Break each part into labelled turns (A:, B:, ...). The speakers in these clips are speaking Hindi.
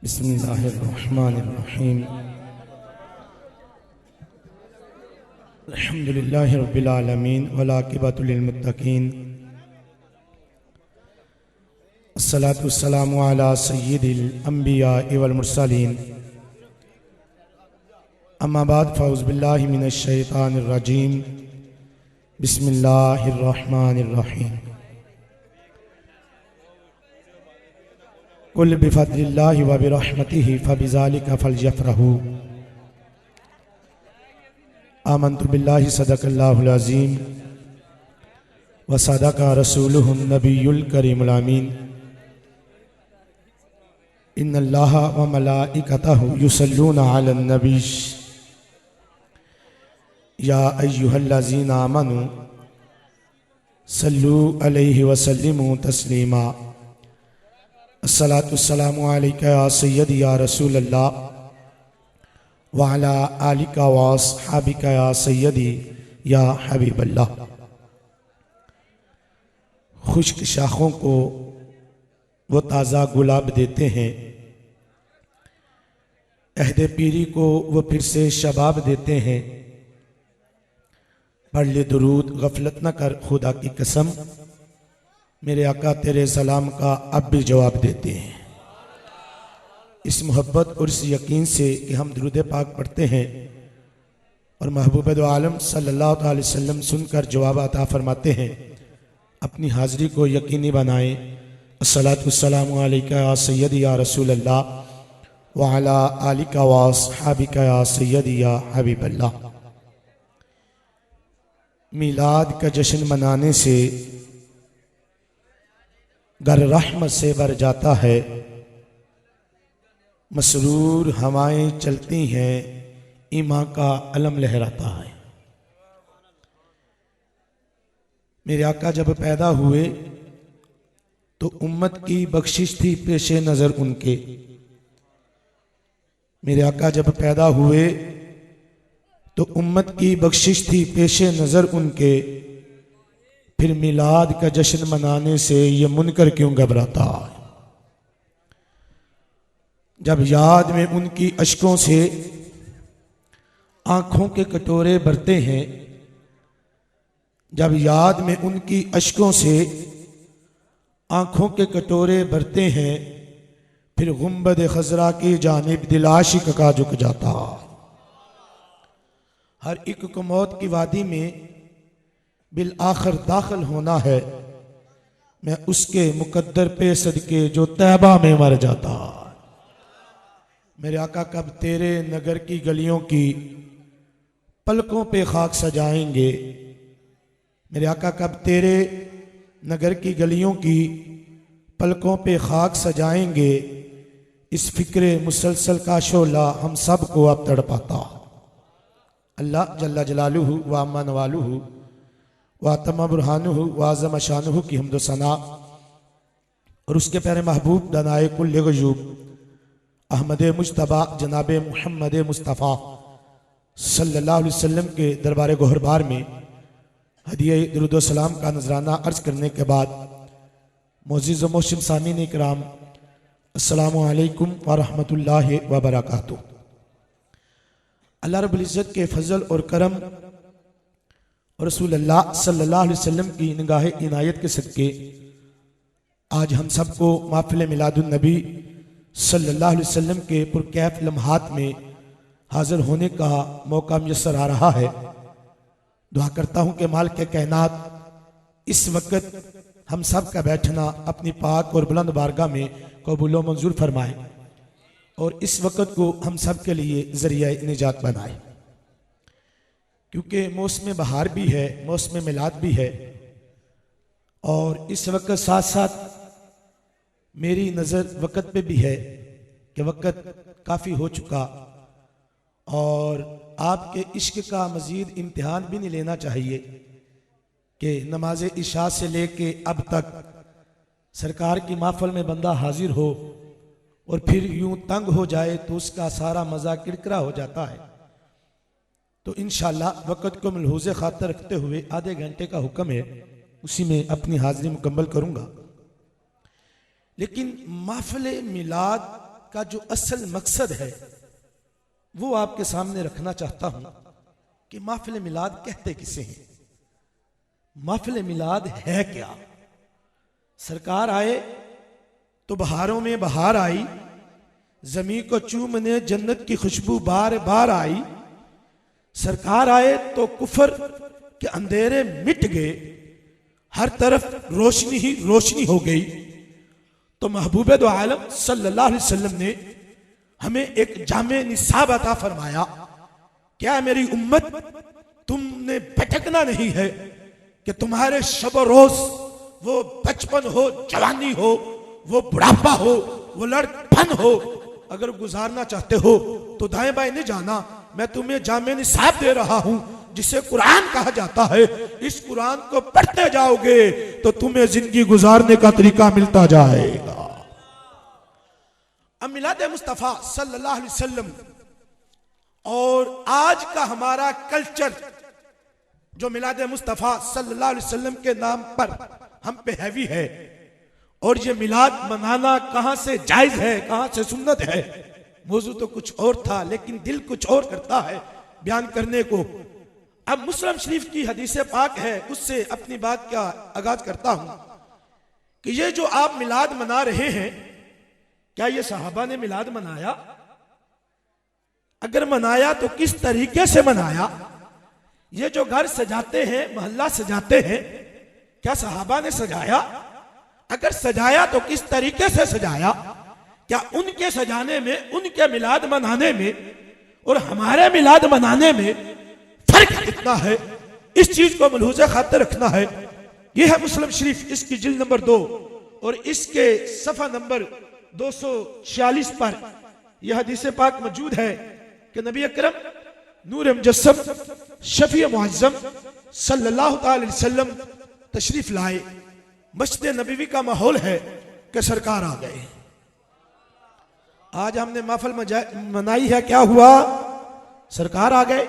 A: बिस्मिल्लाहिर्रहमानिर्रहीम। अल्हम्दुलिल्लाहि रब्बिल आलमीन वल आक़िबतु लिल मुत्तक़ीन। अस्सलातु वस्सलामु अला सय्यिदिल अंबिया वल मुरसलीन। अम्मा बाद फ़अऊज़ु बिल्लाहि मिनश शैतानिर रजीम। बिस्मिल्लाहिर्रहमानिर्रहीम। कुल बिफ़ज़लिल्लाहि व बिरहमतिहि फ़बिज़ालिका फ़लयफ़रहू। आमन्तु बिल्लाहि सदक़ल्लाहुल अज़ीम व सदक़ रसूलुहुन नबियुल करीमुल अमीन। इन्नल्लाह व मलाइकतहु युसल्लूना अलन नबी या अय्युहल्लज़ीना आमनू सल्लू अलैहि व सल्लिमू तस्लीमा। अस्सलातु वस्सलामु अलैका या सय्यदी या रसूल अल्लाह व अला आलिका व अस्हाबिका या सय्यदी या हबीब अल्लाह। खुश्क शाखों को वो ताज़ा गुलाब देते हैं, अहद पीरी को वो फिर से शबाब देते हैं। पढ़ ले दुरूद गफलत न कर खुदा की कसम, मेरे आका तेरे सलाम का अब भी जवाब देते हैं। इस मोहब्बत और इस यकीन से कि हम दुरूद पाक पढ़ते हैं और महबूब दो आलम सल्लल्लाहु अलैहि वसल्लम सुनकर जवाब अता फरमाते हैं, अपनी हाज़िरी को यकीनी बनाएं। अस्सलातु वस्सलामु अलैका या सय्यदी या रसूल अल्लाह व अला आलिका व अस्हाबिका या सय्यदी या हबीब अल्लाह। मीलाद का जश्न मनाने से घर रहमत से भर जाता है, मसरूर हवाएं चलती हैं, ईमान का अलम लहराता है। मेरे आका जब पैदा हुए तो उम्मत की बख्शिश थी पेशे नज़र उनके। मेरे आका जब पैदा हुए तो उम्मत की बख्शिश थी पेशे नज़र उनके। फिर मिलाद का जश्न मनाने से ये मुनकर क्यों घबराता है। जब याद में उनकी अश्कों से आंखों के कटोरे भरते हैं, जब याद में उनकी अश्कों से आंखों के कटोरे भरते हैं, फिर गुंबद खजरा की जानिब दिल आशिक का झुक जाता। हर एक को मौत की वादी में बिल आखिर दाखिल होना है, मैं उसके मुकद्दर पे सदके जो तैबा में मर जाता। मेरे आका कब तेरे नगर की गलियों की पलकों पे खाक सजाएंगे। मेरे आका कब तेरे नगर की गलियों की पलकों पे खाक सजाएंगे। इस फिक्रे मुसलसल का शोला हम सब को अब तड़पाता। अल्लाह जल्ला जलालुहु व अम्मा नवालुहु व तमा बुरहानुहु व आज़म शानुहु की हम्द सना और उसके प्यारे महबूब दनाए कुल्ले गयूब अहमद मुज्तबा जनाब मुहम्मद मुस्तफ़ा सल्लल्लाहु अलैहि वसल्लम के दरबार गोहरबार में हदिया दुरूद व सलाम का नजराना अर्ज करने के बाद मोअज़्ज़िज़ व मोहसिन सामीन इकराम, अस्सलामु अलैकुम व रहमतुल्लाहि व बरकातुहू। अल्लाह रब्बुल इज़्ज़त के फजल और करम और रसूल अल्लाह सल्लल्लाहु अलैहि वसल्लम की निगाह इनायत के सदके आज हम सबको महफ़िल मिलादुन नबी सल्लल्लाहु अलैहि वसल्लम के पुरकैफ लम्हात में हाजिर होने का मौका मुयस्सर आ रहा है। दुआ करता हूँ कि मालिक के कायनात इस वक्त हम सब का बैठना अपनी पाक और बुलंद बारगाह में कबूल व मंजूर फरमाए और इस वक्त को हम सब के लिए ज़रिया निजात बनाए। क्योंकि मौसम बहार भी है, मौसम मिलाद भी है और इस वक्त साथ साथ मेरी नज़र वक्त पे भी है कि वक्त काफ़ी हो चुका और आपके इश्क का मज़ीद इम्तिहान भी नहीं लेना चाहिए कि नमाज इशा से लेके अब तक सरकार की महफिल में बंदा हाजिर हो और फिर यूं तंग हो जाए तो उसका सारा मज़ा किरकिरा हो जाता है। तो इंशाअल्लाह वक़्त को मलहूज़ खातर रखते हुए आधे घंटे का हुक्म है, उसी में अपनी हाजिरी मुकम्मल करूँगा। लेकिन महफिल मिलाद का जो असल मकसद है वो आपके सामने रखना चाहता हूं कि महफिल मिलाद कहते किसे हैं, महफिल मिलाद है क्या। सरकार आए तो बहारों में बहार आई, जमीन को चूमने जन्नत की खुशबू बार बार आई। सरकार आए तो कुफर के अंधेरे मिट गए, हर तरफ रोशनी ही रोशनी हो गई। तो महबूब दो आलम सल्लल्लाहु अलैहि वसल्लम ने हमें एक जामे निसाब अता फरमाया। क्या मेरी उम्मत, तुमने भटकना नहीं है कि तुम्हारे शब रोज वो बचपन हो, जवानी हो, वो बुढ़ापा हो, वो लड़पन हो, अगर गुजारना चाहते हो तो दाएं बाएं नहीं जाना। मैं तुम्हें जामे निसाब दे रहा हूं जिसे कुरान कहा जाता है। इस कुरान को पढ़ते जाओगे तो तुम्हें जिंदगी गुजारने का तरीका मिलता जाएगा। अब मिलाद मुस्तफा सल्लल्लाहु अलैहि वसल्लम और आज का हमारा कल्चर जो मिलाद मुस्तफा सल्लल्लाहु अलैहि वसल्लम के नाम पर हम पे हैवी है, और ये मिलाद मनाना कहां से जायज है, कहां से सुन्नत है। मौजू तो कुछ और था लेकिन दिल कुछ और करता है बयान करने को। अब मुस्लिम शरीफ की हदीस पाक है, उससे अपनी बात का आगाज करता हूं कि ये जो आप मिलाद मना रहे हैं, क्या ये सहाबा ने मिलाद मनाया? अगर मनाया तो किस तरीके से मनाया? ये जो घर सजाते हैं, मोहल्ला सजाते हैं, क्या सहाबा ने सजाया? अगर सजाया तो किस तरीके से सजाया? क्या उनके सजाने में, उनके मिलाद मनाने में और हमारे मिलाद मनाने में फर्क कितना है? इस चीज को मलहूज़े खातिर रखना है। यह है मुस्लिम शरीफ, इसकी जिल्द नंबर 2 और इसके सफा नंबर 246 पर यह हदीस पाक मौजूद है कि नबी अकरम नूर मुजस्सम शफी मुअज़्ज़म सल्लल्लाहु अलैहि वसल्लम तशरीफ लाए। मस्जिद नबवी का माहौल है कि सरकार आ गए। आज हमने महफिल मनाई है, क्या हुआ? सरकार आ गए।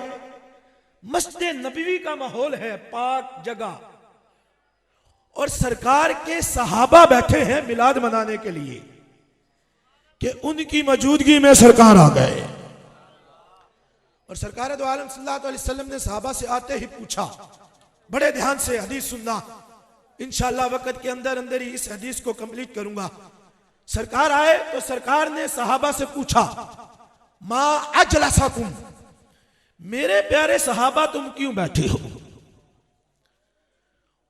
A: मस्जिद नबवी का माहौल है, पाक जगह, और सरकार के सहाबा बैठे हैं मिलाद मनाने के लिए कि उनकी मौजूदगी में सरकार आ गए। और सरकार दो आलम सल्लल्लाहु अलैहि वसल्लम ने सहाबा से आते ही पूछा, बड़े ध्यान से हदीस सुनना, इंशाअल्लाह वक्त के अंदर अंदर ही इस हदीस को कंप्लीट करूंगा। सरकार आए तो सरकार ने सहाबा से पूछा, मा अजलसाकुम, मेरे प्यारे सहाबा तुम क्यों बैठे हो?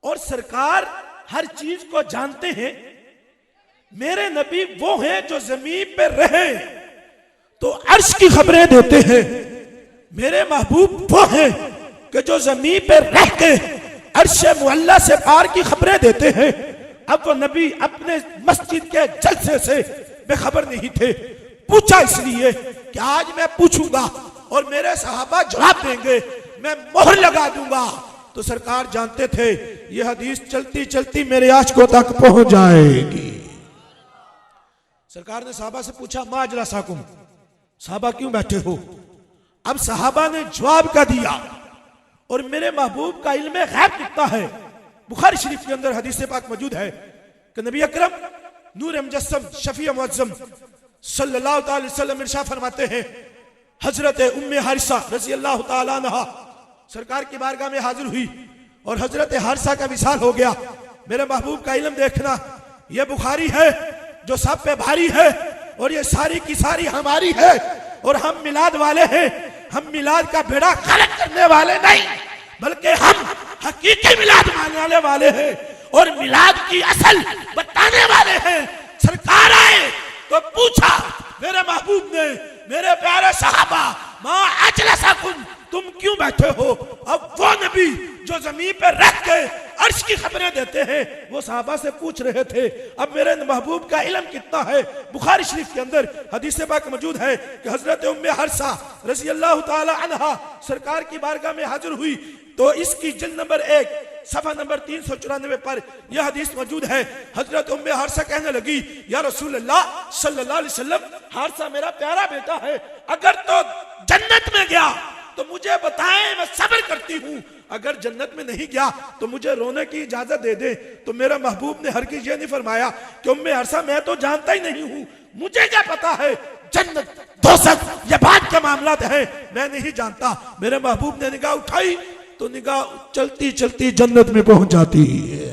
A: और सरकार हर चीज को जानते हैं। मेरे नबी वो हैं जो जमीन पे रहे तो अर्श की खबरें देते हैं। मेरे महबूब वो हैं कि जो जमीन पे रह के अर्श मुअल्ला से पार की खबरें देते हैं। अब वो नबी अपने मस्जिद के जलसे से बेखबर नहीं थे। पूछा इसलिए कि आज मैं पूछूंगा और मेरे सहाबा जवाब देंगे, मैं मोहर लगा दूंगा। तो सरकार जानते थे यह हदीस चलती चलती मेरे आशिकों तक पहुंच जाएगी। सरकार ने सहाबा से पूछा, मा अजलसाकुम, सहाबा क्यों बैठे हो? अब सहाबा ने जवाब का दिया, और मेरे महबूब का इल्म गैब कितना है। बुखारी शरीफ के अंदर हदीस पाक मौजूद है कि नबी अकरम नूर मुजस्सम शफी मुअज़्ज़म सल्लल्लाहु अलैहि वसल्लम इरशाद फरमाते हैं, हजरत उम्मे हारिसा रज़ी अल्लाह तआला अन्हा सरकार की बारगाह में हाजिर हुई और हजरत हारिसा का विसाल हो गया। मेरे महबूब का इल्म देखना, यह बुखारी है जो सब पे भारी है, और ये सारी की सारी हमारी है, और हम मिलाद वाले हैं। हम मिलाद का बेड़ा गलत करने वाले नहीं, बल्कि हम हकीकी मिलाद मनाने वाले हैं और मिलाद की असल बताने वाले हैं। सरकार आए तो पूछा मेरे महबूब ने, मेरे प्यारे सहाबा, मा अजलसाकुम, तुम क्यों बैठे हो? अब वो नबी जो जमीन पर रख के अर्श की खबरें देते हैं वो सहाबा से पूछ रहे थे। अब मेरे महबूब का इल्म कितना है। बुखारी शरीफ के अंदर हदीस पाक मौजूद है कि हजरत उम्मे हरसा रज़ी अल्लाह तआला अन्हा सरकार की बारगाह में हाजिर हुई। तो इसकी जिल्द नंबर 1 सफा नंबर 394 पर यह हदीस मौजूद है। हजरत उम्मे हारसा कहने लगी, या रसूल अल्लाह सल्लल्लाहु अलैहि वसल्लम, हारसा मेरा प्यारा बेटा है, अगर तो जन्नत में गया तो मुझे बताएं, मैं सब्र करती हूं। अगर जन्नत में नहीं गया तो मुझे रोने की इजाजत दे दे। तो मेरे महबूब ने हरगिज़ ये नहीं फरमाया कि उम्मे अरसा मैं तो जानता ही नहीं हूं, मुझे क्या पता है जन्नत दोज़ख ये बात के मामला है, मैं नहीं जानता। मेरे महबूब ने निगाह उठाई तो निगाह चलती चलती जन्नत में पहुंच जाती है।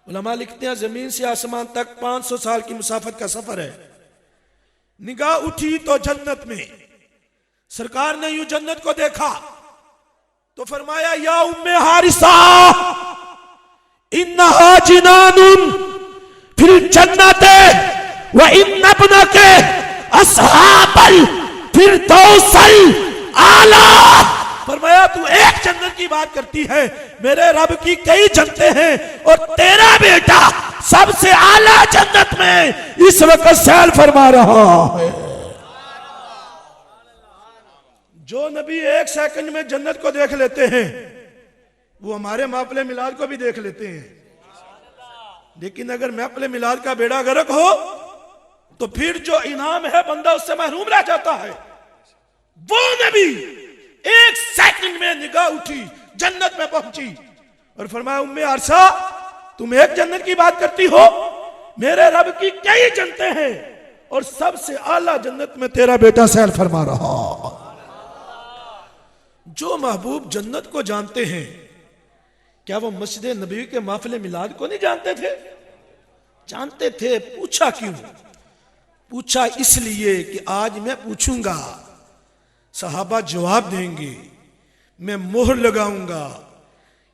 A: उलमा लिखते हैं जमीन से आसमान तक 500 साल की मुसाफत का सफर है। निगाह उठी तो जन्नत में, सरकार ने यूं जन्नत को देखा तो फरमाया या उम्मे हारिसा इन्नहा जिनानुन फिर जन्नते व इन्न इब्नके अस्हाबल फिरदौसल आला। फरमाया तू एक जन्नत की बात करती है, मेरे रब की कई जन्नतें हैं और तेरा बेटा सबसे आला जन्नत में इस वक्त सैर फरमा रहा है। जो नबी एक सेकंड में जन्नत को देख लेते हैं वो हमारे माफिले मिलाद को भी देख लेते हैं, लेकिन अगर महफिल मिलाद का बेड़ा गर्क हो तो फिर जो इनाम है बंदा उससे महरूम रह जाता है। वो नबी एक सेकंड में निगाह उठी जन्नत में पहुंची और फरमाया उम्मे अरसा तुम एक जन्नत की बात करती हो, मेरे रब की कई जन्नतें हैं और सबसे आला जन्नत में तेरा बेटा सैर फरमा रहा। जो महबूब जन्नत को जानते हैं क्या वो मस्जिद नबी के माफिले मिलाद को नहीं जानते थे? जानते थे। पूछा क्यों? पूछा इसलिए कि आज मैं पूछूंगा, सहाबा जवाब देंगे, मैं मोहर लगाऊंगा,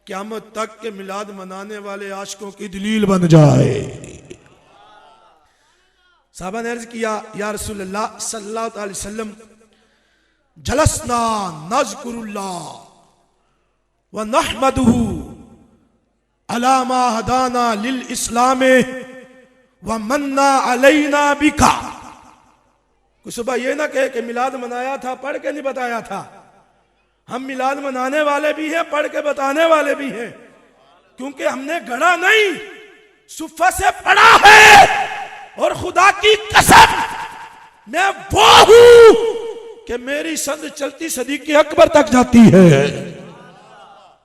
A: क़यामत तक के मिलाद मनाने वाले आशिकों की दलील बन जाए। सहाबा ने अर्ज किया या रसूलल्लाह सल्लल्लाहु अलैहि वसल्लम जलसना नज़कुरुल्लाह व नहमदुहु अला मा हदाना लिल इस्लामे व मन्ना अलैना बिका। कुछ सुबह ये ना कहे कि मिलाद मनाया था पढ़ के नहीं बताया था। हम मिलाद मनाने वाले भी हैं, पढ़ के बताने वाले भी हैं, क्योंकि हमने गढ़ा नहीं सुफ़ा से पढ़ा है। और खुदा की कसम मैं वो हूं कि मेरी संद चलती सदीक़ अकबर तक जाती है।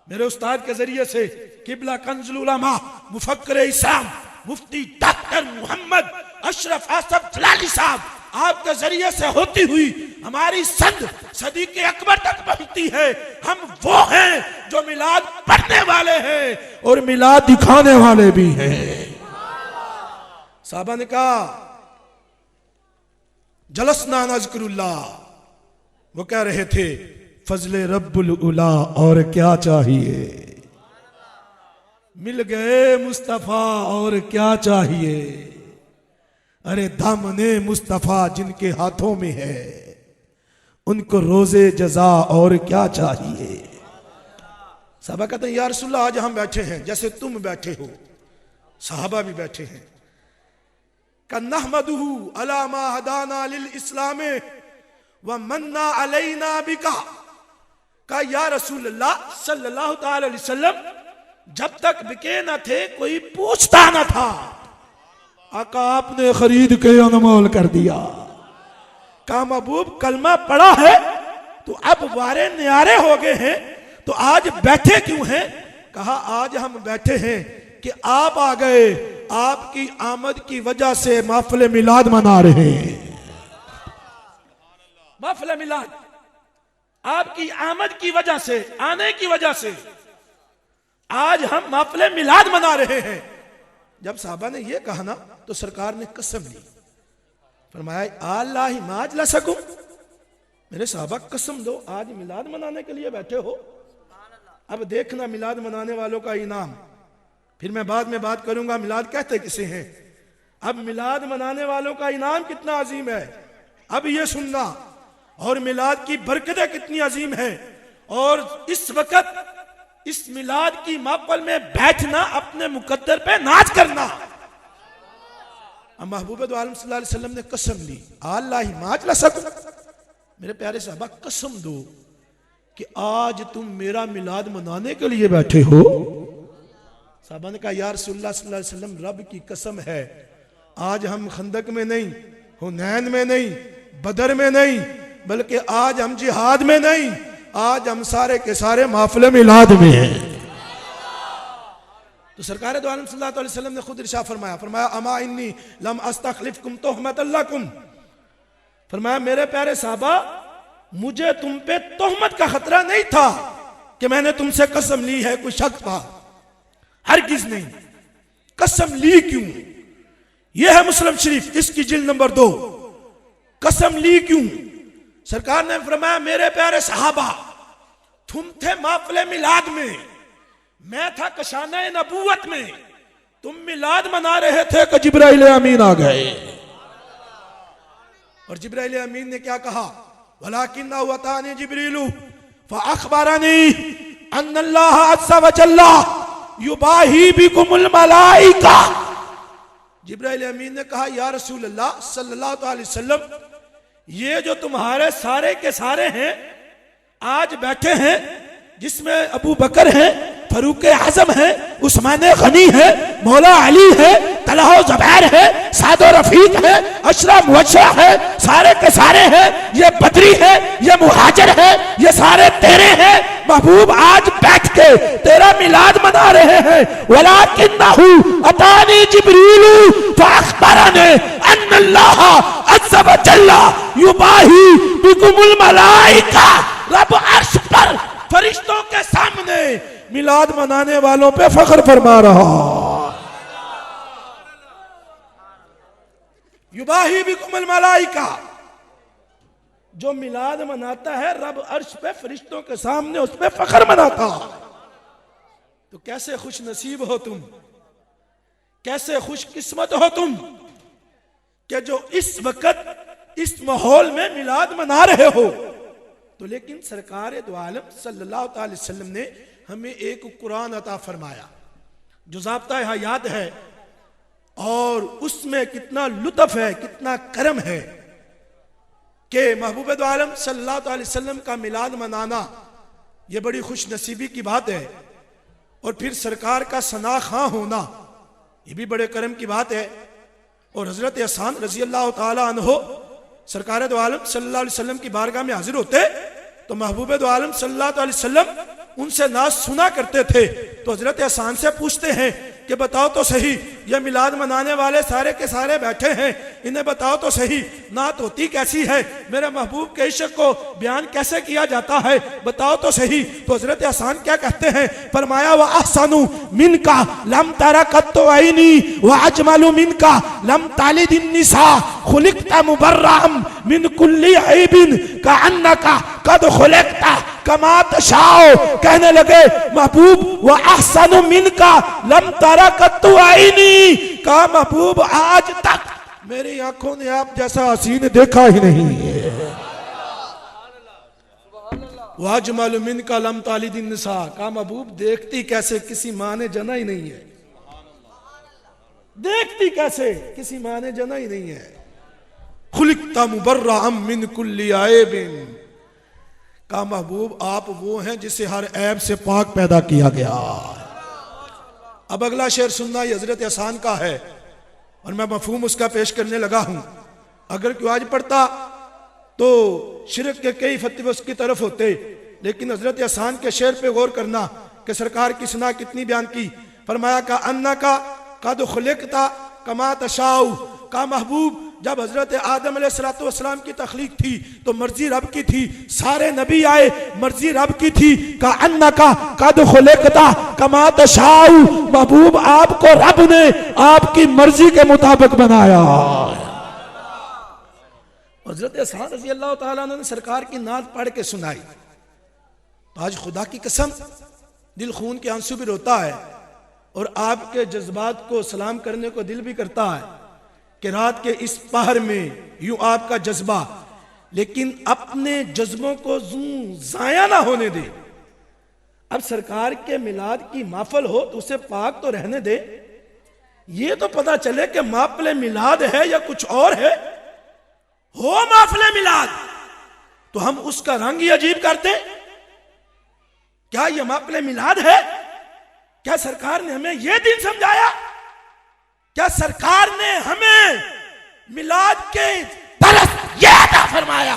A: मेरे उस्ताद के जरिए से किबला कंजुल उलमा मुफक्किर इस्लाम मुफ्ती डॉक्टर मोहम्मद अशरफ आसफ जलाली साहब आपके जरिए से होती हुई हमारी संद सदीक़ अकबर तक पहुंचती है। हम वो हैं जो मिलाद पढ़ने वाले हैं और मिलाद दिखाने वाले भी हैं। साहबा ने कहा जलसना नज़कुरुल्लाह, वो कह रहे थे फजले रब्बुल उला और क्या चाहिए, मिल गए मुस्तफा और क्या चाहिए। अरे दामने मुस्तफा जिनके हाथों में है उनको रोजे जजा और क्या चाहिए। साहबा कहते हैं या रसूलल्लाह आज हम बैठे हैं जैसे तुम बैठे हो, साहबा भी बैठे हैं। कन्नहमदुहु अला मा हदाना लिल इस्लामे व मन्ना अलैना बिका। का या रसूलल्लाह सल्लल्लाहु अलैहि वसल्लम जब तक बिके न थे कोई पूछता न था, आका आपने खरीद के अनमोल कर दिया। का महबूब कलमा पड़ा है तो अब वारे न्यारे हो गए हैं, तो आज बैठे क्यों हैं? कहा आज हम बैठे हैं कि आप आ गए, आपकी आमद की वजह से महफिल मिलाद मना रहे हैं। महफिल मिलाद आपकी आमद की वजह से, आने की वजह से आज हम महफिल मिलाद मना रहे हैं। जब साहबा ने यह कहा ना तो सरकार ने कसम ली, फरमाया अल्लाह ही माज ला सकूं, मेरे साहबा कसम दो आज मिलाद मनाने के लिए बैठे हो। अब देखना मिलाद मनाने वालों का इनाम, फिर मैं बाद में बात करूंगा मिलाद कहते किसे हैं। अब मिलाद मनाने वालों का इनाम कितना अजीम है अब ये सुनना, और मिलाद की बरकतें कितनी अजीम है। और इस वक्त इस मिलाद की महफिल में बैठना, अपने मुकद्दर पे नाज करना। महबूब दो आलम सल्लल्लाहु अलैहि वसल्लम ने कसम ली अल्लाह ही माज ला सकूं, मेरे प्यारे साहबा कसम दो कि आज तुम मेरा मिलाद मनाने के लिए बैठे हो। साहबा ने कहा या रसूलुल्लाह सल्लल्लाहु अलैहि वसल्लम रब की कसम है आज हम खंदक में नहीं, हुनैन में नहीं, बदर में नहीं, बल्कि आज हम जिहाद में नहीं, आज हम सारे के सारे माफिले मिलाद में हैं। तो सरकार दो आलम सल्लल्लाहु अलैहि वसल्लम ने खुद इरशाद फरमाया अमा इन्नी लम अस्तखलिफकुम तोहमतन लकुम, फरमाया मेरे प्यारे साहबा, मुझे तुम पे तोहमत का खतरा नहीं था कि मैंने तुमसे कसम ली है, कोई शक था, हरगिज नहीं। कसम ली क्यों? यह है मुस्लिम शरीफ, इसकी जिल्द नंबर 2। कसम ली क्यों? सरकार ने फरमाया मेरे प्यारे सहाबा, तुम थे माफिले मिलाद में, मैं था कशाना नबूवत में, तुम मिलाद मना रहे थे कि जिब्राइल अमीन आ गए। और जिब्राइल अमीन ने क्या कहा? वलाकिन्ना वतानी जिब्रीलु फअखबरनी अन्नल्लाह अज़्ज़ा व जल्ला युबाही बिकुमुल मलाइका। जिब्राइल अमीन ने कहा या रसूल अल्लाह सल्लल्लाहु अलैहि वसल्लम, ये जो तुम्हारे सारे के सारे हैं आज बैठे हैं, जिसमें अबू बकर है, फरूक आजम है, उस्मान गनी है, मौला अली है, तलहा ज़ुबैर है, सादो रफीक है, अशरा मुअश्शरा है, सारे के सारे हैं, ये बदरी है, ये मुहाजिर है, ये सारे तेरे हैं। महबूब आज बैठ के तेरा मिलाद मना रहे हैं। वलाकिन्नहु अतानी जिब्रीलु फअखबरनी अन्नल्लाह अज़्ज़ा व जल्ला युबाही बिकुमुल मलाइका। रब अर्श पर फरिश्तों के सामने मिलाद मनाने वालों पे फख्र फरमा रहा। युबाही बिकुमुल मलाइका, जो मिलाद मनाता है रब अर्श पे फरिश्तों के सामने उस पे फख्र मनाता। तो कैसे खुश नसीब हो तुम, कैसे खुश किस्मत हो तुम कि जो इस वक्त इस माहौल में मिलाद मना रहे हो। तो लेकिन सरकार दो आलम सल्लल्लाहु अलैहि वसल्लम ने हमें एक कुरान अता फरमाया जो ज़ाब्ता हयात है, और उसमें कितना लुत्फ है, कितना करम है कि महबूब दो आलम सल्लल्लाहु अलैहि वसल्लम का मिलाद मनाना यह बड़ी खुश नसीबी की बात है। और फिर सरकार का सना खां होना ये भी बड़े करम की बात है। और हजरत हसन रजी अल्लाह तआला अन्हो सरकार दो आलम सल्लल्लाहु अलैहि वसल्लम की बारगाह में हाजिर होते तो महबूब दो आलम सल्लल्लाहु अलैहि वसल्लम उनसे नाज सुना करते थे। तो हजरत हसन से पूछते हैं कि बताओ तो सही, ये मिलाद मनाने वाले सारे के सारे बैठे हैं, इन्हें बताओ तो सही नात होती कैसी है, मेरे महबूब के इश्क को बयान कैसे किया जाता है, बताओ तो सही। तो हजरत हसन क्या कहते हैं? फरमाया व अहसनु मिनका लम तरा कत्तु ऐनी व अजमलु मिनका लम तालिदिन निसा खुलिकता मुबर्रअम मिन कुल्ली ऐबिन कअन्नका कद खुलिकता कमा तशाओ। कहने लगे महबूब व अहसनु मिनका लम तरा कत्तु ऐनी, का महबूब आज तक मेरी आंखों ने आप जैसा हसीन देखा ही नहीं है। वाजमल मिनका लम तालिदिन निसा, का महबूब देखती कैसे किसी माँ ने जना ही नहीं है, देखती कैसे किसी माँ ने जना ही नहीं है। खुलिकता मुबर्रअम मिन कुल्ली ऐबिन, का महबूब आप वो हैं जिसे हर ऐब से पाक पैदा किया गया। अब अगला शेर सुनना ये हजरत हसन का है और मैं मफहूम उसका पेश करने लगा हूं। अगर क्यों आज पढ़ता तो शिरक के कई फतवे उसकी तरफ होते, लेकिन हजरत हसन के शेर पे गौर करना कि सरकार की सना कितनी बयान की। फरमाया का अन्ना का कद खुलिकता कमा तशाउ, का महबूब जब हजरत आदम अलैहिस्सलाम की तख्लीक थी तो मर्जी रब की थी, सारे नबी आए मर्जी रब की थी। का अन्ना का कद खुलिकता कमा तशाउ, महबूब आपको रब ने आपकी मर्जी के मुताबिक बनाया। हजरत हसन रज़ी अल्लाह तआला अन्हु ने सरकार की नात पढ़ के सुनाई तो आज खुदा की कसम दिल खून के आंसू भी रोता है और आपके जज्बात को सलाम करने को दिल भी करता है कि रात के इस पहर में यूं आपका जज्बा, लेकिन अपने जज्बों को जाया ना होने दे। अब सरकार के मिलाद की महफिल हो तो उसे पाक तो रहने दे, ये तो पता चले कि महफिल मिलाद है या कुछ और है। हो महफिल मिलाद तो हम उसका रंग ही अजीब करते। क्या यह महफिल मिलाद है? क्या सरकार ने हमें यह दिन समझाया? क्या सरकार ने हमें मिलाद के तरस यह अता फरमाया?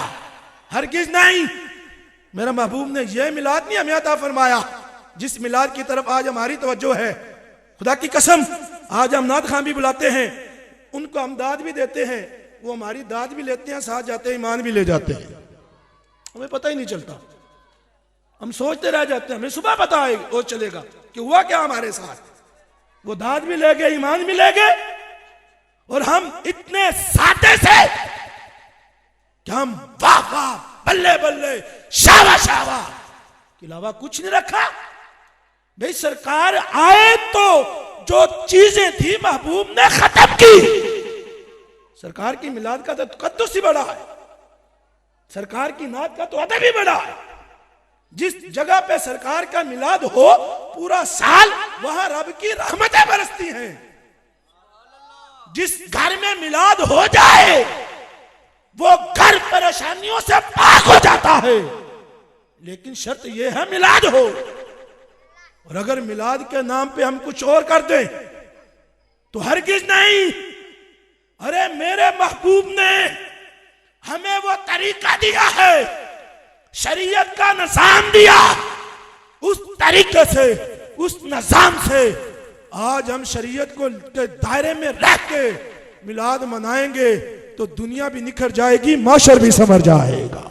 A: हरगिज नहीं। मेरा महबूब ने यह मिलाद नहीं हमें अता फरमाया जिस मिलाद की तरफ आज हमारी तवज्जो है। खुदा की कसम, आज हम नात खां भी बुलाते हैं, उनको हम दाद भी देते हैं, वो हमारी दाद भी लेते हैं, साथ जाते हैं ईमान भी ले जाते हैं, हमें पता ही नहीं चलता। हम सोचते रह जाते हैं, हमें सुबह पता आएगा वो चलेगा कि हुआ क्या हमारे साथ। वो दाद भी ले गए, ईमान भी ले गए, और हम इतने सादे से कि हम वाह वाह, बल्ले बल्ले, शावा शावा के अलावा कुछ नहीं रखा। भाई सरकार आए तो जो चीजें थी महबूब ने खत्म की। सरकार की मिलाद का तो तकद्दुस ही बड़ा है, सरकार की नात का तो अदब ही बड़ा है। जिस जगह पे सरकार का मिलाद हो पूरा साल वहां रब की रहमतें बरसती हैं। जिस घर में मिलाद हो जाए वो घर परेशानियों से पाक हो जाता है, लेकिन शर्त यह है मिलाद हो। और अगर मिलाद के नाम पे हम कुछ और कर दें तो हरगिज नहीं। अरे मेरे महबूब ने हमें वो तरीका दिया है, शरीयत का निजाम दिया, उस तरीके से, उस निजाम से आज हम शरीयत को दायरे में रख के मिलाद मनाएंगे तो दुनिया भी निखर जाएगी, माशर भी संवर जाएगा।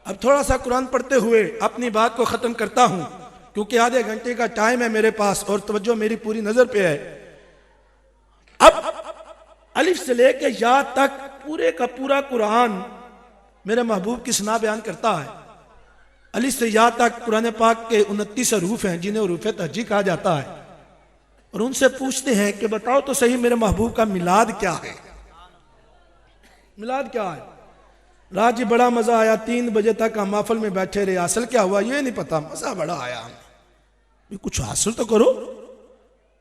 A: अब थोड़ा सा कुरान पढ़ते हुए अपनी बात को खत्म करता हूं, क्योंकि आधे घंटे का टाइम है मेरे पास और तवज्जो मेरी पूरी नजर पे है। अब अलिफ से लेके या तक पूरे का पूरा कुरान मेरे महबूब की सना बयान करता है। अलिफ से या तक कुरान पाक के 29 हरूफ हैं जिन्हें हरूफ तहज्जी कहा जाता है, और उनसे पूछते हैं कि बताओ तो सही मेरे महबूब का मिलाद क्या है। मिलाद क्या है? रात जी बड़ा मजा आया, 3 बजे तक हम महफिल में बैठे रहे, हासिल क्या हुआ ये नहीं पता, मजा बड़ा आया। कुछ हासिल तो करो,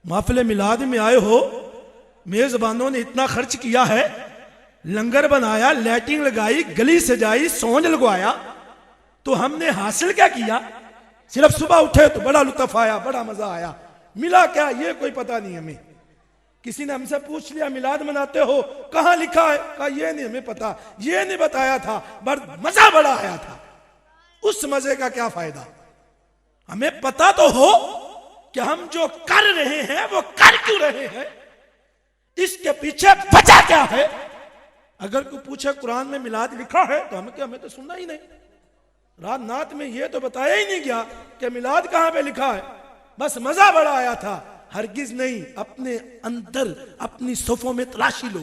A: महफिल मिलाद में आए हो, मेजबानों ने इतना खर्च किया है, लंगर बनाया, लाइटिंग लगाई, गली सजाई, सोंज लगवाया, तो हमने हासिल क्या किया? सिर्फ सुबह उठे तो बड़ा लुत्फ आया, बड़ा मजा आया, मिला क्या ये कोई पता नहीं हमें। किसी ने हमसे पूछ लिया मिलाद मनाते हो, कहां लिखा है? कहा ये नहीं हमें पता, ये नहीं बताया था, पर मजा बड़ा आया था। उस मजे का क्या फायदा? हमें पता तो हो कि हम जो कर रहे हैं वो कर क्यों रहे हैं, इसके पीछे वजह क्या है। अगर कोई पूछे कुरान में मिलाद लिखा है तो हमें तो सुनना ही नहीं। रात नात में ये तो बताया ही नहीं गया कि मिलाद कहां पे लिखा है, बस मजा बड़ा आया था। हरगिज नहीं, अपने अंदर अपनी सफ़ों में तलाशी लो।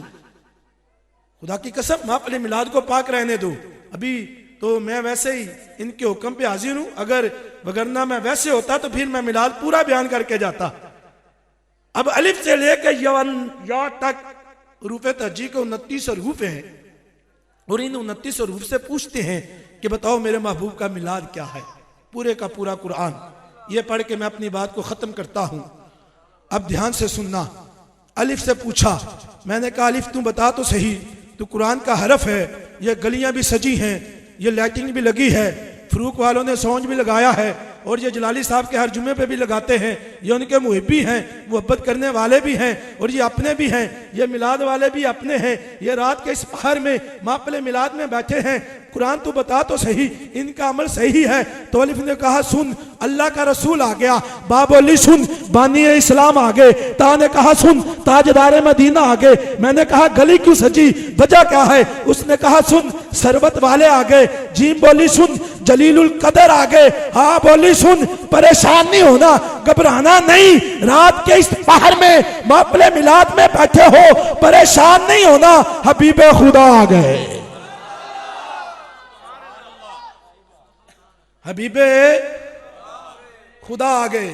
A: खुदा की कसम महफिल मिलाद को पाक रहने दो। अभी तो मैं वैसे ही इनके हुक्म पे हाजिर हूं, अगर वगरना मैं वैसे होता तो फिर मैं मिलाद पूरा बयान करके जाता। अब अलिफ से लेकर या तक हरूफ तहज्जी के 29 हरूफ हैं, और इन 29 हरूफ से पूछते हैं कि बताओ मेरे महबूब का मिलाद क्या है। पूरे का पूरा कुरान ये पढ़ के मैं अपनी बात को खत्म करता हूं। अब ध्यान से सुनना। अलिफ से पूछा, मैंने कहा अलिफ तू बता तो सही, तो कुरान का हरफ है, ये गलियां भी सजी हैं, ये लाइटिंग भी लगी है, फरूक वालों ने सौंज भी लगाया है, और ये जलाली साहब के हर जुमे पे भी लगाते हैं, ये उनके मुहिब्बी हैं, मोहब्बत करने वाले भी हैं, और ये अपने भी हैं, ये मिलाद वाले भी अपने हैं। ये रात के इस पहर में महफिल मिलाद में बैठे हैं, कुरान तू बता तो सही इनका अमल सही है। तो अलिफ ने कहा सुन, अल्लाह का रसूल आ गया। बा बोली सुन, बानी इस्लाम आ गए। ता ने कहा सुन, ताजदार मदीना आ गए। मैंने कहा गली क्यों सजी, वजह क्या है? उसने कहा सुन, शरबत वाले आ गए। जीम बोली सुन, जलीलुल कदर आ गए। हाँ बोली सुन, परेशान नहीं होना, घबराना नहीं, रात के इस पहर में महफिल मिलाद में बैठे हो, परेशान नहीं होना, हबीबे खुदा आ गए। हबीबे खुदा आ गए।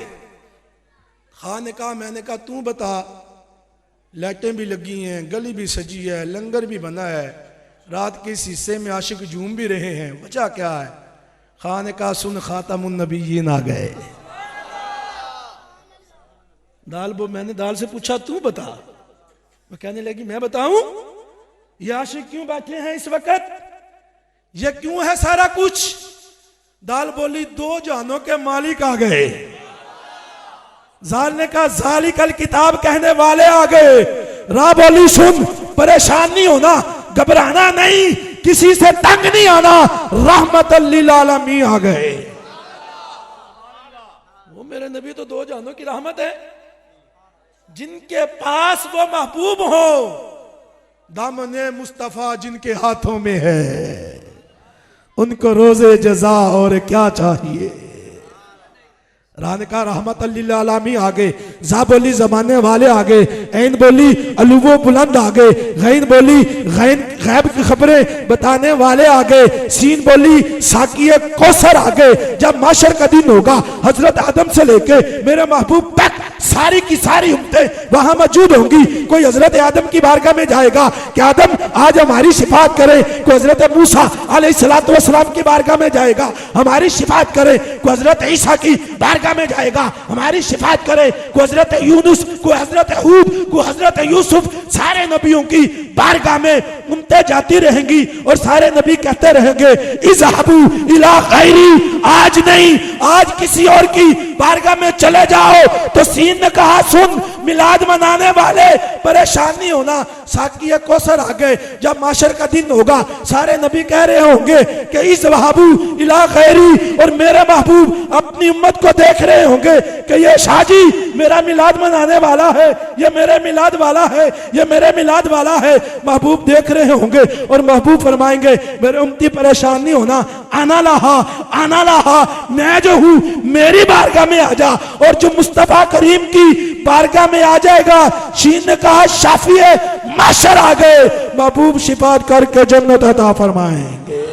A: खां ने कहा, मैंने कहा तू बता, लाइटें भी लगी हैं, गली भी सजी है, लंगर भी बना है, रात के इस हिस्से में आशिक झूम भी रहे हैं, वजह क्या है? खां ने कहा सुन, खातमुन नबीयीन आ गए। मैंने दाल से पूछा तू बता, वो कहने लगी मैं बताऊं, ये आशिक क्यों बैठे हैं इस वक्त, ये क्यों है सारा कुछ? दाल बोली 2 जहानों के मालिक आ गए। जाल ने कहा जालिकल किताब कहने वाले आ गए। रा बोली सुन, परेशान नहीं होना, घबराना नहीं, किसी से तंग नहीं आना, रहमतल लिल आलमीन आ गए। वो मेरे नबी तो दो जानों की रहमत है। जिनके पास वो महबूब हो, दामने मुस्तफा जिनके हाथों में है, उनको रोजे जजा और क्या चाहिए। रान का रहमत लिल आलमीन आगे, जा बोली जमाने वाले आगे, ऐन बोली अलुवो बुलंद आगे, गैन बोली गैब की खबरें बताने वाले आगे, सीन बोली साकिए कौसर आगे। जब माशर का दिन होगा, हजरत आदम से लेके मेरे महबूब तक सारी की सारी उम्मतें वहां मौजूद होंगी। कोई हजरत आदम की बारगाह में जाएगा कि आदम आज हमारी शिफात करे, कोई हजरत मूसा अलैहिस्सलातु वस्सलाम की बारगाह में जाएगा हमारी शिफात करे, कोई हजरत ईसा की बारगाह में जाएगा हमारी शिफात करे, कोई हजरत यूनुस, कोई हजरत हूद, कोई हजरत यूसुफ। सारे नबियों की बारगाह में उम्मतें जाती रहेंगी और सारे नबी कहते रहेंगे इज़हाबू इला गैरी, आज नहीं आज किसी और की बारगाह में चले जाओ। तो सीन ने कहा सुन, मिलाद मनाने वाले परेशान नहीं होना, साकिया कौसर आ गए। जब माशर का दिन होगा, सारे नबी कह रहे होंगे कि इज़हाबू इला गैरी, और मेरे महबूब अपनी उम्मत को देख रहे होंगे कि ये शाजी मेरा मिलाद मनाने वाला है, ये मेरे मिलाद वाला है, ये मेरे मिलाद वाला है। महबूब देख रहे होंगे और महबूब फरमाएंगे मेरे उम्मती परेशान नहीं होना, आना लाहा, मैं जो हूं मेरी बारगाह में आ जा। और जो मुस्तफा करीम की बारगाह में आ जाएगा, शीन ने कहा शाफी है माशर आ गए, महबूब शिफात करके जन्नत अता फरमाएंगे।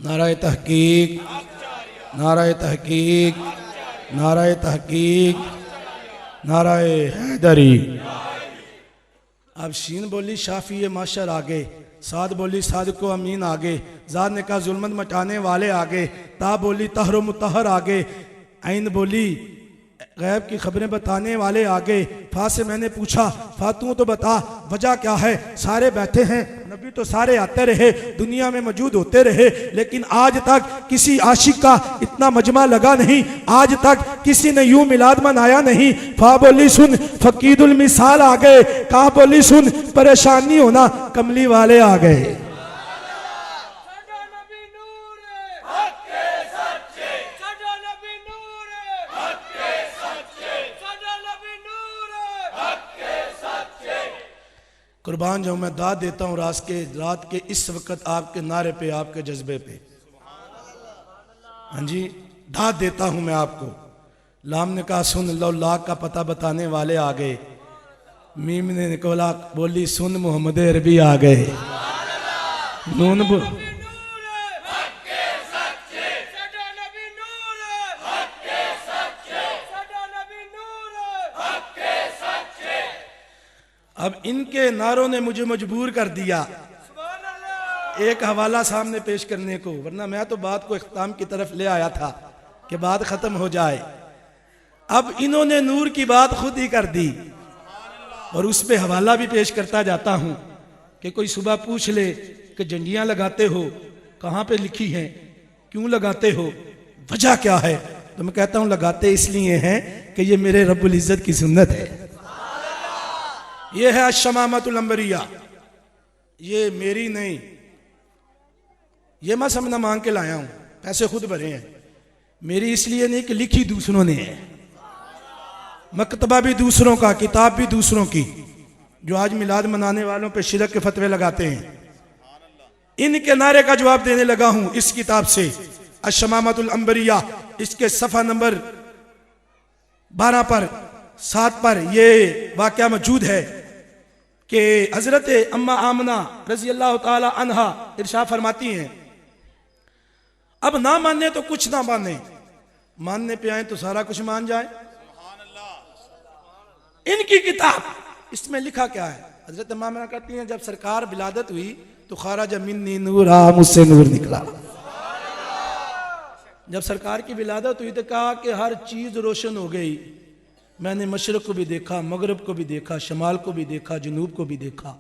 A: नाराए तहकीक, नाराए तहकीक, नाराए तहकीक, नाराए हैदरी। अब शीन बोली शाफी माशर आगे, साद बोली साद को अमीन आगे, जाद ने कहा जुल्मत मचाने वाले आगे, ता बोली तहर मुतहर आगे, ऐन बोली गैब की खबरें बताने वाले आगे। फा से मैंने पूछा फा तू तो बता वजह क्या है। सारे बैठे हैं, नबी तो सारे आते रहे, दुनिया में मौजूद होते रहे, लेकिन आज तक किसी आशिक का इतना मजमा लगा नहीं, आज तक किसी ने यूं मिलाद मनाया नहीं। फा बोली सुन फकीदुल मिसाल आ गए, कहा बोली सुन परेशानी होना, कमली वाले आ गए। कुर्बान जाऊं मैं दाद देता हूं रात के इस वक्त आपके नारे पे, आपके जज्बे पे। हाँ जी दाद देता हूं मैं आपको। लाम ने कहा सुन लो लाख का पता बताने वाले आ गए। मीम ने निकोला बोली सुन मोहम्मद अरबी आ गए। नून अब इनके नारों ने मुझे मजबूर कर दिया एक हवाला सामने पेश करने को, वरना मैं तो बात को इख्तिताम की तरफ ले आया था कि बात खत्म हो जाए। अब इन्होंने नूर की बात खुद ही कर दी और उस पे हवाला भी पेश करता जाता हूं कि कोई सुबह पूछ ले कि झंडियां लगाते हो कहां पे लिखी हैं, क्यों लगाते हो, वजह क्या है, तो मैं कहता हूं लगाते इसलिए हैं कि ये मेरे रब्बुल इज्जत की सुन्नत है। ये है अशमामतुल अंबरिया, ये मेरी नहीं, ये मैं समझना मांग के लाया हूं, पैसे खुद भरे हैं, मेरी इसलिए नहीं कि लिखी दूसरों ने है, मकतबा भी दूसरों का, किताब भी दूसरों की, जो आज मिलाद मनाने वालों पे शिरक के फतवे लगाते हैं, इनके नारे का जवाब देने लगा हूं इस किताब से। अशमामतुल अंबरिया, इसके सफ़ा नंबर 12 पर 7 पर यह वाक़या मौजूद है कि हजरत अम्मा आमना रजी अल्लाह ताला अन्हा इरशाद फरमाती हैं, अब ना माने तो कुछ ना माने, मानने पे आए तो सारा कुछ मान जाए। इनकी किताब, इसमें लिखा क्या है, हजरत अम्मा आमना कहती हैं जब सरकार विलादत हुई तो खारज मिन्नी नूरा, मुझसे नूर निकला। जब सरकार की विलादत हुई तो कहा कि हर चीज रोशन हो गई, मैंने मशरक़ को भी देखा, मगरब को भी देखा, शमाल को भी देखा, जनूब को भी देखा,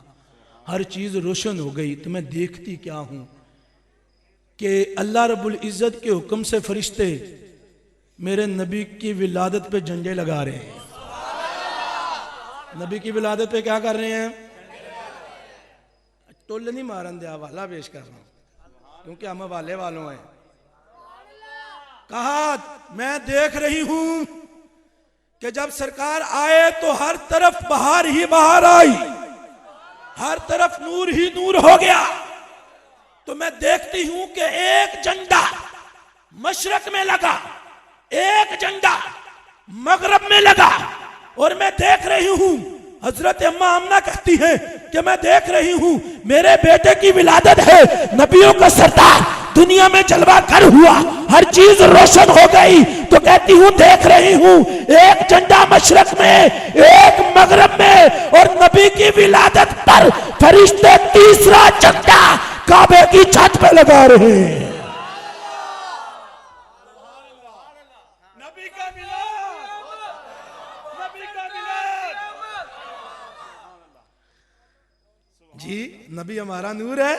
A: हर चीज़ रोशन हो गई। तो मैं देखती क्या हूँ कि अल्लाह रब्बुल इज़्ज़त के हुक्म से फरिश्ते मेरे नबी की विलादत पे झंडे लगा रहे हैं। नबी की विलादत पे क्या कर रहे हैं? टोल नहीं मारन दे, हवाला पेश कर रहा हूं क्योंकि हम हवाले वालों हैं। कहा मैं देख रही हूं कि जब सरकार आए तो हर तरफ बहार ही बहार आई, हर तरफ नूर ही नूर हो गया। तो मैं देखती हूं कि एक झंडा मशरक में लगा, एक झंडा मगरब में लगा, और मैं देख रही हूं, हजरत अम्मा आमना कहती हैं कि मैं देख रही हूं मेरे बेटे की विलादत है, नबियों का सरदार दुनिया में जलवा कर हुआ, हर चीज रोशन हो गई। तो कहती हूं देख रही हूं एक झंडा मशरक में, एक मगरब में, और नबी की विलादत पर फरिश्ते तीसरा झंडा काबे की छत पे लगा रहे हैं। जी नबी हमारा नूर है,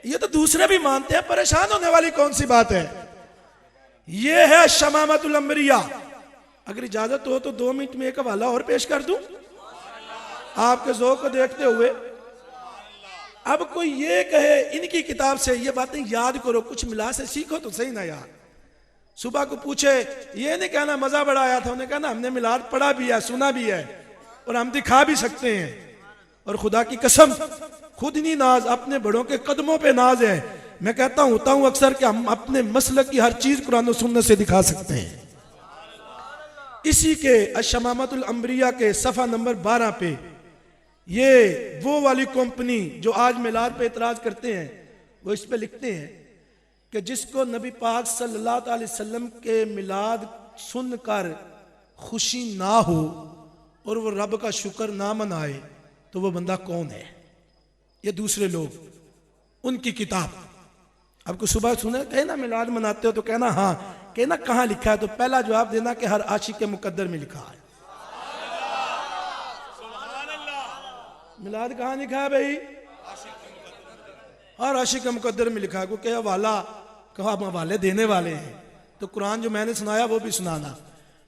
A: ये तो दूसरे भी मानते हैं, परेशान होने वाली कौन सी बात है। ये है शमामतुल अंबिया। अगर इजाजत हो तो 2 मिनट में एक हवाला और पेश कर दूं आपके ज़ौक़ को देखते हुए। अब कोई ये कहे इनकी किताब से ये बातें याद करो, कुछ मिला से सीखो तो सही ना यार। सुबह को पूछे, ये नहीं कहना मजा बड़ा आया था, उन्हें कहना हमने मिलाद पढ़ा भी है, सुना भी है, और हम दिखा भी सकते हैं। और खुदा की कसम खुद नहीं नाज, अपने बड़ों के कदमों पे नाज है। मैं कहता होता हूं अक्सर कि हम अपने मसलक की हर चीज कुरान और सुन्नत से दिखा सकते हैं। इसी के अशमामतुल अंबिया के सफ़ा नंबर 12 पे ये वो वाली कंपनी जो आज मिलाद पे इतराज करते हैं, वो इस पे लिखते हैं कि जिसको नबी पाक सल्लल्लाहु अलैहि वसल्लम के मिलाद सुनकर खुशी ना हो और वो रब का शुक्र ना मनाए तो वो बंदा कौन है। ये दूसरे लोग, उनकी किताब। आपको सुबह सुने कहे ना मिलाद मनाते हो तो कहना हाँ, कहना कहाँ लिखा है, तो पहला जवाब देना कि हर आशिक के मुकद्दर में लिखा है। मिलाद कहाँ लिखा है भाई? हर आशिक के मुकद्दर में लिखा है। को क्या हवाला कहा, हम हवाले देने वाले हैं तो कुरान जो मैंने सुनाया वो भी सुनाना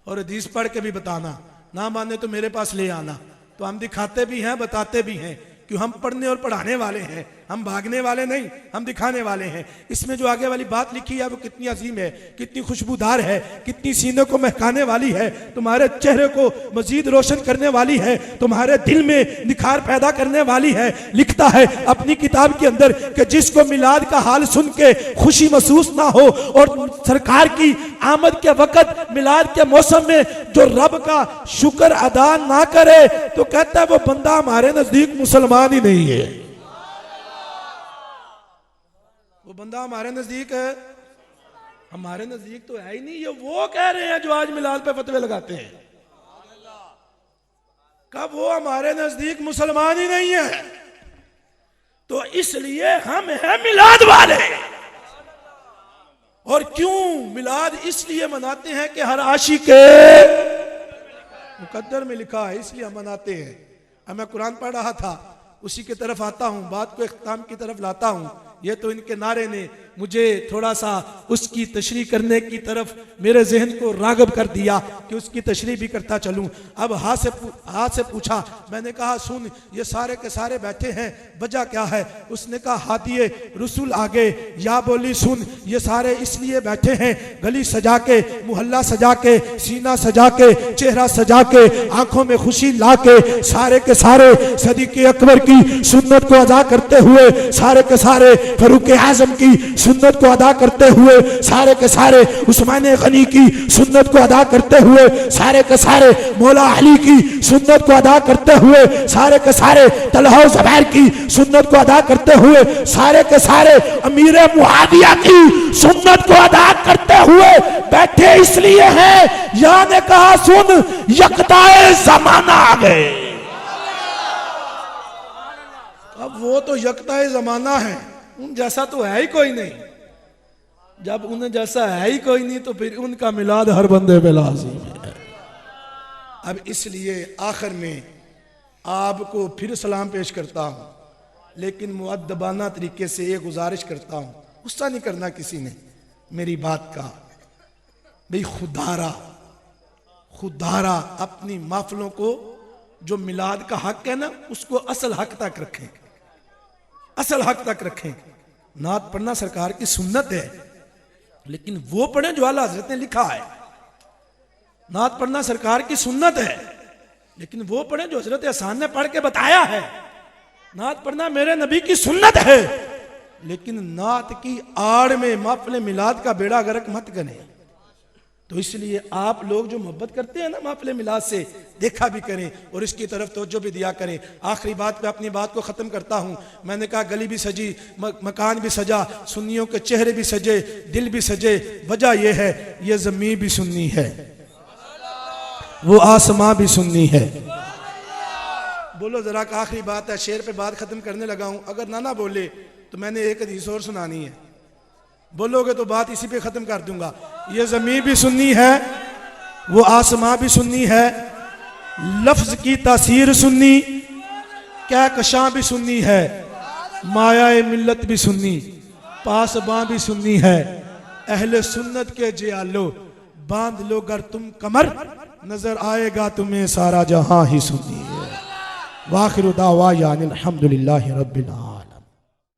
A: और हदीस पढ़ के भी बताना, ना माने तो मेरे पास ले आना। तो हम दिखाते भी हैं, बताते भी हैं, क्यों हम पढ़ने और पढ़ाने वाले हैं, हम भागने वाले नहीं, हम दिखाने वाले हैं। इसमें जो आगे वाली बात लिखी है वो कितनी अजीम है, कितनी खुशबूदार है, कितनी सीने को महकाने वाली है, तुम्हारे चेहरे को मजीद रोशन करने वाली है, तुम्हारे दिल में निखार पैदा करने वाली है। लिखता है अपनी किताब के अंदर कि जिसको मिलाद का हाल सुन के खुशी महसूस ना हो और सरकार की आमद के वक्त मिलाद के मौसम में जो रब का शुक्र अदा ना करे, तो कहता है वो बंदा हमारे नजदीक मुसलमान ही नहीं है। वो बंदा हमारे नजदीक है, हमारे नजदीक तो है ही नहीं। ये वो कह रहे हैं जो आज मिलाद पे फतवे लगाते हैं, कब वो हमारे नजदीक मुसलमान ही नहीं है। तो इसलिए हम हैं मिलाद वाले। और क्यों मिलाद इसलिए मनाते हैं कि हर आशिक के मुकद्दर में लिखा है, इसलिए हम मनाते हैं। अब मैं कुरान पढ़ रहा था, उसी की तरफ आता हूं, बात को इख्तिताम की तरफ लाता हूं। ये तो इनके नारे ने मुझे थोड़ा सा उसकी तशरीह करने की तरफ मेरे जहन को रागब कर दिया कि उसकी तशरीह भी करता चलूं। अब हाथ से पूछा, मैंने कहा सुन, ये सारे के सारे बैठे हैं, वजह क्या है? उसने कहा हादिये रसूल आगे या बोली सुन, ये सारे इसलिए बैठे हैं, गली सजा के, मुहल्ला सजा के, सीना सजा के, चेहरा सजा के, आंखों में खुशी ला के, सारे के सारे सदीक़ अकबर की सुन्नत को अदा करते हुए, सारे के सारे फरूक आजम की सुन्नत को अदा करते हुए, सारे के सारे उस्मान गनी की सुन्नत को अदा करते हुए, सारे के सारे मौला अली की सुन्नत को अदा करते हुए, सारे के सारे तलहा ज़ुबैर की सुन्नत को अदा करते हुए, सारे के सारे अमीर मुआविया की सुन्नत को अदा करते हुए बैठे इसलिए हैं। या ने कहा सुन, यकताए ज़माना आ गए। अब वो तो यकताए ज़माना है, उन जैसा तो है ही कोई नहीं। जब उन्हें जैसा है ही कोई नहीं तो फिर उनका मिलाद हर बंदे पे लाज़िम है। अब इसलिए आखिर में आपको फिर सलाम पेश करता हूँ, लेकिन मुअद्दबाना तरीके से ये गुजारिश करता हूँ, गुस्सा नहीं करना किसी ने मेरी बात का। भाई खुदारा अपनी महफिलों को जो मिलाद का हक है ना, उसको असल हक तक रखें, असल हक तक रखें। नात पढ़ना सरकार की सुन्नत है, लेकिन वो पढ़ें जो आला हज़रत ने लिखा है। नात पढ़ना सरकार की सुन्नत है, लेकिन वो पढ़ें जो हज़रत हसन ने पढ़ के बताया है। नात पढ़ना मेरे नबी की सुन्नत है, लेकिन नात की आड़ में महफिल मिलाद का बेड़ा गर्क मत करें। तो इसलिए आप लोग जो मोहब्बत करते हैं ना महफिल मिलाद से, देखा भी करें और इसकी तरफ तवज्जो भी दिया करें। आखिरी बात पे अपनी बात को ख़त्म करता हूँ। मैंने कहा गली भी सजी, मकान भी सजा, सुन्नियों के चेहरे भी सजे, दिल भी सजे। वजह यह है, ये ज़मीन भी सुन्नी है, वो आसमां भी सुन्नी है। बोलो जरा, का आखिरी बात है, शेर पे बात ख़त्म करने लगा हूँ। अगर ना बोले तो मैंने एक हदीस और सुनानी है, बोलोगे तो बात इसी पे ख़त्म कर दूंगा। ये ज़मीन भी सुन्नी है, वो आसमां भी सुन्नी है, लफ्ज़ की तासीर सुन्नी, क्या कशां भी सुन्नी है, माया मिल्लत भी सुन्नी, पासबां भी सुन्नी है। अहले सुन्नत के जियालो बांध लो गर तुम कमर, नजर आएगा तुम्हें सारा जहां ही सुन्नी है। वाखिरु दावा यानिल हम्दुलिल्लाहि रब्बिल आलमीन।